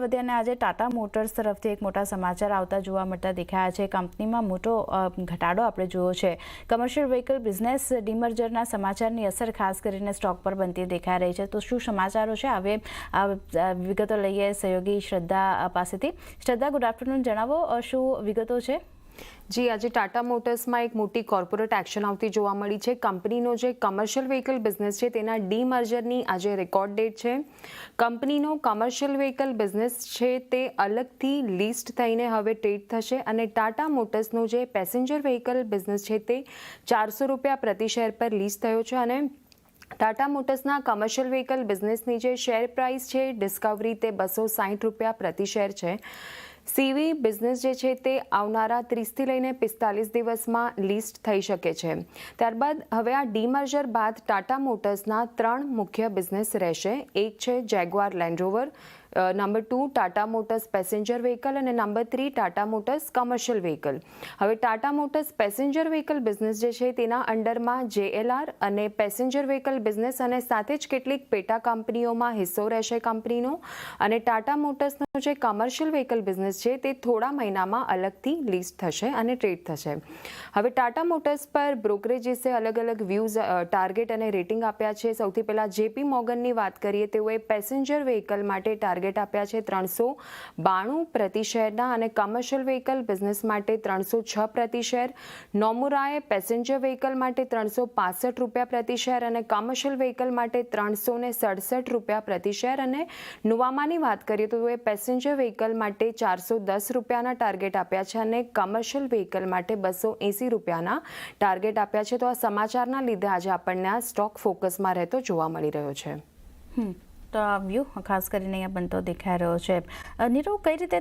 આગળ વધીએ અને આજે ટાટા મોટર્સ તરફથી એક મોટા સમાચાર આવતા જોવા મળતા દેખાયા છે. કંપનીમાં મોટો ઘટાડો આપણે જોયો છે. કમર્શિયલ વ્હીકલ બિઝનેસ ડીમર્જરના સમાચારની અસર ખાસ કરીને સ્ટોક પર બનતી દેખાઈ રહી છે. તો શું સમાચારો છે, હવે વિગતો લઈએ સહયોગી શ્રદ્ધા પાસેથી. શ્રદ્ધા, ગુડ આફ્ટરનૂન. જણાવો શું વિગતો છે? જી, આજે ટાટા મોટર્સમાં એક મોટી કોર્પોરેટ એક્શન આવતી જોવા મળી છે. કંપનીનો જે કમર્શિયલ વ્હીકલ બિઝનેસ છે તેના ડીમર્જરની આજે રેકોર્ડ ડેટ છે. કંપનીનો કમર્શિયલ વ્હીકલ બિઝનેસ છે તે અલગથી લિસ્ટ થઈને હવે ટ્રેડ થશે અને ટાટા મોટર્સનો જે પેસેન્જર વ્હીકલ બિઝનેસ છે તે ₹400 પ્રતિ શેર પર લિસ્ટ થયો છે અને ટાટા મોટર્સના કમર્શિયલ વ્હીકલ બિઝનેસની જે શેર પ્રાઇસ છે ડિસ્કવરી તે ₹260 પ્રતિ શેર છે. સીવી બિઝનેસ જે છે તે આવનારા 30થી લઈને 45 દિવસમાં લિસ્ટ થઈ શકે છે. ત્યારબાદ હવે આ ડીમર્જર બાદ ટાટા મોટર્સના 3 મુખ્ય બિઝનેસ રહેશે. એક છે Jaguar Land Rover, number 2 Tata motors passenger vehicle અને number 3 Tata motors commercial vehicle. હવે Tata motors passenger vehicle business જે છે તેના અંડરમાં JLR અને પેસેન્જર વ્હીકલ બિઝનેસ અને સાથે જ કેટલીક પેટા કંપનીઓમાં હિસ્સો રહેશે કંપનીનો. અને ટાટા મોટર્સનો જે કમર્શિયલ વ્હીકલ બિઝનેસ છે તે થોડા મહિનામાં અલગથી લિસ્ટ થશે અને ટ્રેડ થશે. હવે ટાટા મોટર્સ પર બ્રોકરેજીસે અલગ અલગ વ્યૂઝ, ટાર્ગેટ અને રેટિંગ આપ્યા છે. સૌથી પહેલાં JP મોર્ગનની વાત કરીએ, તેઓએ પેસેન્જર વ્હીકલ માટે ટાર્ગેટ આપ્યા છે 392 પ્રતિ શેરના અને કમર્શિયલ વ્હીકલ બિઝનેસ માટે 306 પ્રતિ શેર. નોમુરાએ પેસેન્જર વ્હીકલ માટે ₹365 પ્રતિ શેર અને કમર્શિયલ વ્હીકલ માટે ₹367 પ્રતિ શેર. અને નુવામાની વાત કરીએ તો એ પેસેન્જર વ્હીકલ માટે ₹410 ટાર્ગેટ આપ્યા છે અને કમર્શિયલ વ્હીકલ માટે ₹280 ટાર્ગેટ આપ્યા છે. તો આ સમાચારના લીધે આજે આપણને આ સ્ટોક ફોકસમાં રહેતો જોવા મળી રહ્યો છે. તો આ વ્યૂ ખાસ કરીને અહીંયા બનતો દેખાઈ રહ્યો છે. નીરવ, કઈ રીતે